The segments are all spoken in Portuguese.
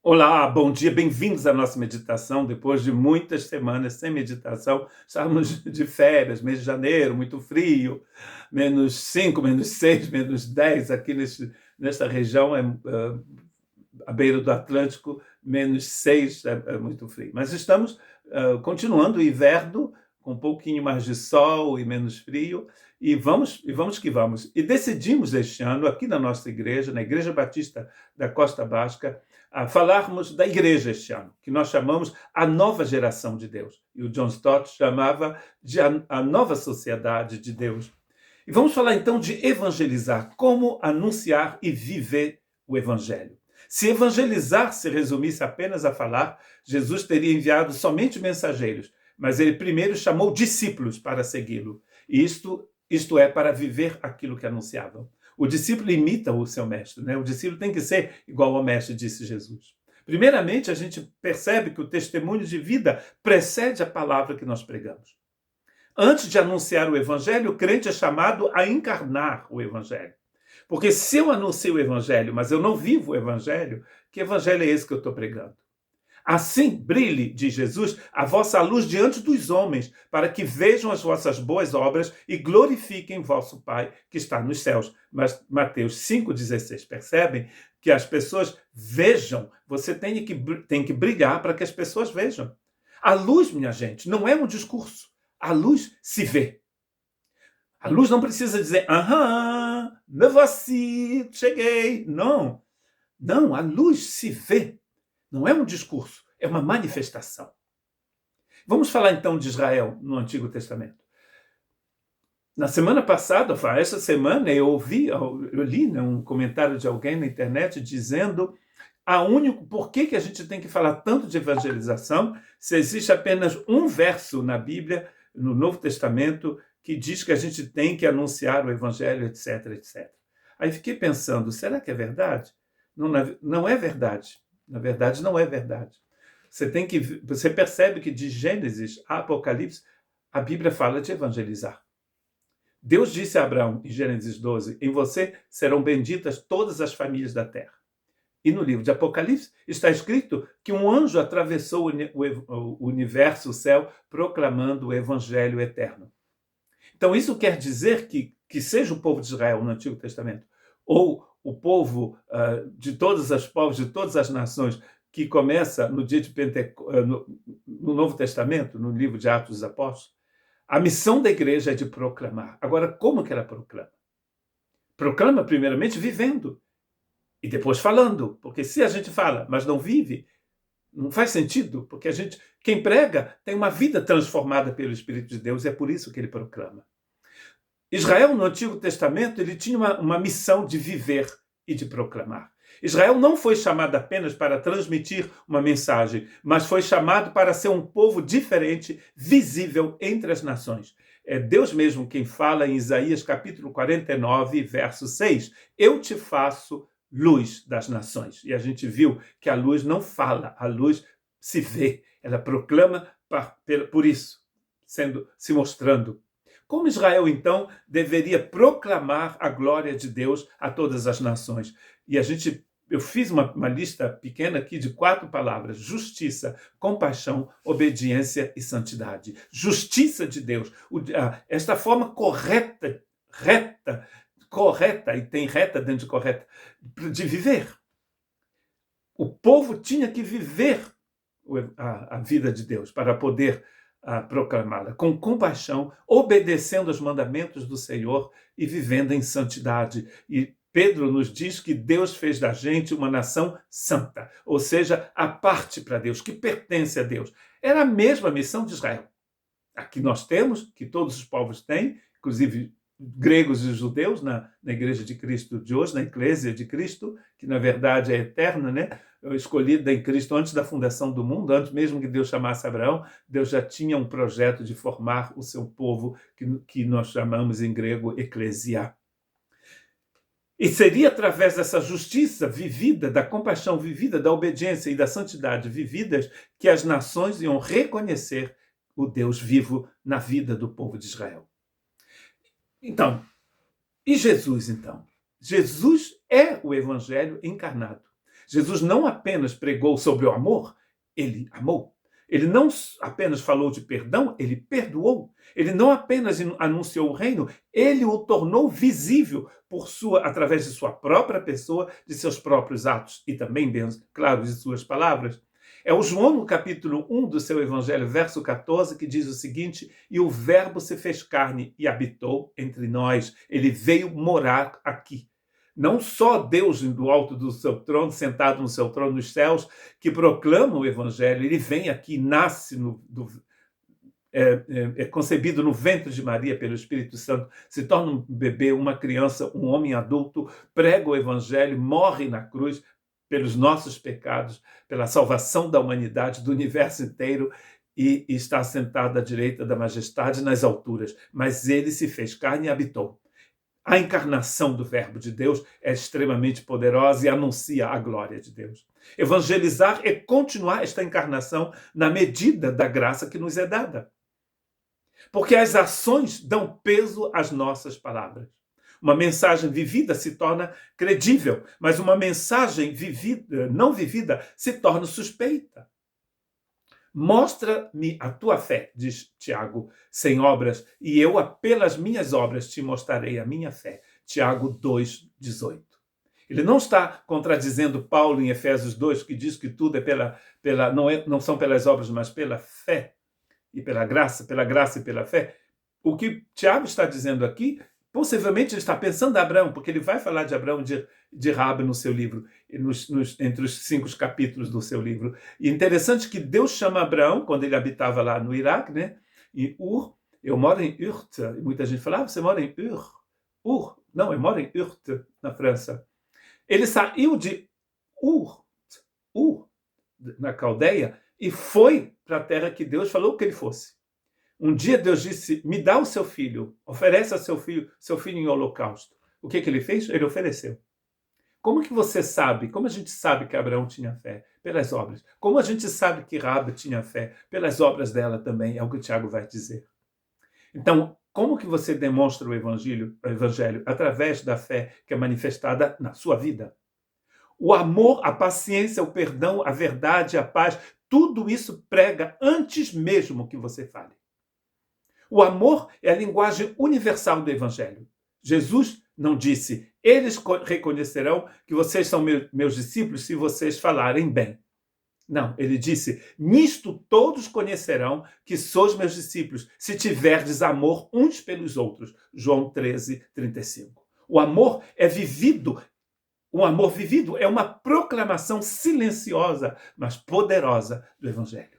Olá, bom dia, bem-vindos à nossa meditação. Depois de muitas semanas sem meditação, estávamos de férias, mês de janeiro, muito frio, -5, -6, -10 aqui nesta região, à beira do Atlântico, -6 é muito frio. Mas estamos continuando o inverno, com um pouquinho mais de sol e menos frio, e vamos que vamos. E decidimos este ano, aqui na nossa igreja, na Igreja Batista da Costa Basca, a falarmos da igreja este ano, que nós chamamos a nova geração de Deus. E o John Stott chamava de a nova sociedade de Deus. E vamos falar então de evangelizar, como anunciar e viver o evangelho. Se evangelizar se resumisse apenas a falar, Jesus teria enviado somente mensageiros, mas ele primeiro chamou discípulos para segui-lo. E isto é, para viver aquilo que anunciavam. O discípulo imita o seu mestre, né? O discípulo tem que ser igual ao mestre, disse Jesus. Primeiramente, a gente percebe que o testemunho de vida precede a palavra que nós pregamos. Antes de anunciar o evangelho, o crente é chamado a encarnar o evangelho. Porque se eu anuncio o evangelho, mas eu não vivo o evangelho, que evangelho é esse que eu estou pregando? Assim brilhe, diz Jesus, a vossa luz diante dos homens, para que vejam as vossas boas obras e glorifiquem vosso Pai que está nos céus. Mas Mateus 5,16, percebem? Que as pessoas vejam, você tem que brilhar para que as pessoas vejam. A luz, minha gente, não é um discurso. A luz se vê. A luz não precisa dizer, aham, me voici, cheguei. Não, não, a luz se vê. Não é um discurso, é uma manifestação. Vamos falar então de Israel no Antigo Testamento. Na semana passada, essa semana, eu li, né, um comentário de alguém na internet dizendo por que a gente tem que falar tanto de evangelização se existe apenas um verso na Bíblia, no Novo Testamento, que diz que a gente tem que anunciar o evangelho, etc, etc. Aí fiquei pensando, será que é verdade? Não é verdade. Na verdade, não é verdade. Você percebe que de Gênesis a Apocalipse, a Bíblia fala de evangelizar. Deus disse a Abraão, em Gênesis 12, em você serão benditas todas as famílias da terra. E no livro de Apocalipse está escrito que um anjo atravessou o universo, o céu, proclamando o evangelho eterno. Então isso quer dizer que seja o povo de Israel no Antigo Testamento, ou o povo de todos os povos, de todas as nações, que começa no dia de Pentecostes, no Novo Testamento, no livro de Atos dos Apóstolos, a missão da igreja é de proclamar. Agora, como que ela proclama? Proclama primeiramente vivendo e depois falando, porque se a gente fala, mas não vive, não faz sentido, porque quem prega tem uma vida transformada pelo Espírito de Deus, e é por isso que ele proclama. Israel, no Antigo Testamento, ele tinha uma missão de viver e de proclamar. Israel não foi chamado apenas para transmitir uma mensagem, mas foi chamado para ser um povo diferente, visível entre as nações. É Deus mesmo quem fala em Isaías capítulo 49, verso 6. Eu te faço luz das nações. E a gente viu que a luz não fala, a luz se vê. Ela proclama por isso, se mostrando. Como Israel, então, deveria proclamar a glória de Deus a todas as nações? E eu fiz uma lista pequena aqui de 4 palavras: justiça, compaixão, obediência e santidade. Justiça de Deus. Esta forma correta, e tem reta dentro de correta, de viver. O povo tinha que viver a vida de Deus para poder proclamá-la com compaixão, obedecendo aos mandamentos do Senhor e vivendo em santidade. E Pedro nos diz que Deus fez da gente uma nação santa, ou seja, a parte para Deus, que pertence a Deus. Era a mesma missão de Israel. Aqui nós temos, que todos os povos têm, inclusive gregos e judeus, na Igreja de Cristo de hoje, na Eclésia de Cristo, que na verdade é eterna, né? Escolhida em Cristo antes da fundação do mundo, antes mesmo que Deus chamasse Abraão, Deus já tinha um projeto de formar o seu povo, que nós chamamos em grego eclesia. E seria através dessa justiça vivida, da compaixão vivida, da obediência e da santidade vividas, que as nações iam reconhecer o Deus vivo na vida do povo de Israel. Então, e Jesus, então? Jesus é o evangelho encarnado. Jesus não apenas pregou sobre o amor, ele amou. Ele não apenas falou de perdão, ele perdoou. Ele não apenas anunciou o reino, ele o tornou visível através de sua própria pessoa, de seus próprios atos e também, bem claro, de suas palavras. É o João, no capítulo 1 do seu evangelho, verso 14, que diz o seguinte: e o verbo se fez carne e habitou entre nós. Ele veio morar aqui. Não só Deus do alto do seu trono, sentado no seu trono nos céus, que proclama o evangelho, ele vem aqui, nasce é concebido no ventre de Maria pelo Espírito Santo, se torna um bebê, uma criança, um homem adulto, prega o evangelho, morre na cruz pelos nossos pecados, pela salvação da humanidade, do universo inteiro, e está sentado à direita da majestade nas alturas. Mas ele se fez carne e habitou. A encarnação do Verbo de Deus é extremamente poderosa e anuncia a glória de Deus. Evangelizar é continuar esta encarnação na medida da graça que nos é dada. Porque as ações dão peso às nossas palavras. Uma mensagem vivida se torna credível, mas uma mensagem não vivida se torna suspeita. Mostra-me a tua fé, diz Tiago, sem obras, e eu, pelas minhas obras, te mostrarei a minha fé. Tiago 2,18. Ele não está contradizendo Paulo em Efésios 2, que diz que tudo é não são pelas obras, mas pela fé e pela graça e pela fé. O que Tiago está dizendo aqui, possivelmente ele está pensando em Abraão, porque ele vai falar de Abraão, de Raabe no seu livro, entre os 5 capítulos do seu livro. E interessante que Deus chama Abraão, quando ele habitava lá no Iraque, né? Em Ur. Eu moro em Urt. E muita gente fala, você mora em Ur? Ur. Não, eu moro em Urt, na França. Ele saiu de Ur, na Caldeia, e foi para a terra que Deus falou que ele fosse. Um dia Deus disse, me dá o seu filho, oferece a seu filho em holocausto. O que ele fez? Ele ofereceu. Como que você sabe? Como a gente sabe que Abraão tinha fé? Pelas obras. Como a gente sabe que Raabe tinha fé? Pelas obras dela também, é o que o Tiago vai dizer. Então, como que você demonstra o evangelho? Através da fé que é manifestada na sua vida. O amor, a paciência, o perdão, a verdade, a paz, tudo isso prega antes mesmo que você fale. O amor é a linguagem universal do evangelho. Jesus não disse, eles reconhecerão que vocês são meus discípulos se vocês falarem bem. Não, ele disse, nisto todos conhecerão que sois meus discípulos, se tiverdes amor uns pelos outros. João 13:35. O amor é vivido. O amor vivido é uma proclamação silenciosa, mas poderosa do evangelho.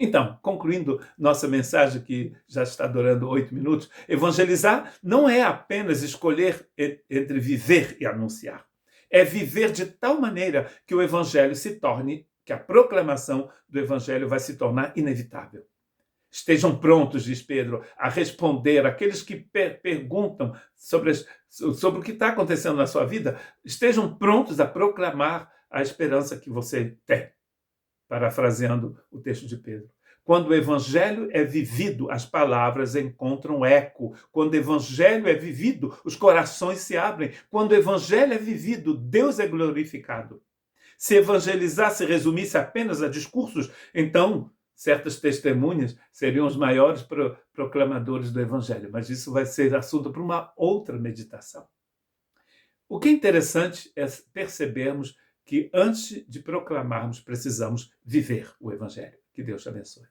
Então, concluindo nossa mensagem, que já está durando 8 minutos, evangelizar não é apenas escolher entre viver e anunciar. É viver de tal maneira que o evangelho que a proclamação do evangelho vai se tornar inevitável. Estejam prontos, diz Pedro, a responder aqueles que perguntam sobre o que está acontecendo na sua vida. Estejam prontos a proclamar a esperança que você tem. Parafraseando o texto de Pedro. Quando o evangelho é vivido, as palavras encontram eco. Quando o evangelho é vivido, os corações se abrem. Quando o evangelho é vivido, Deus é glorificado. Se evangelizar se resumisse apenas a discursos, então certas testemunhas seriam os maiores proclamadores do evangelho. Mas isso vai ser assunto para uma outra meditação. O que é interessante é percebermos que antes de proclamarmos, precisamos viver o evangelho. Que Deus te abençoe.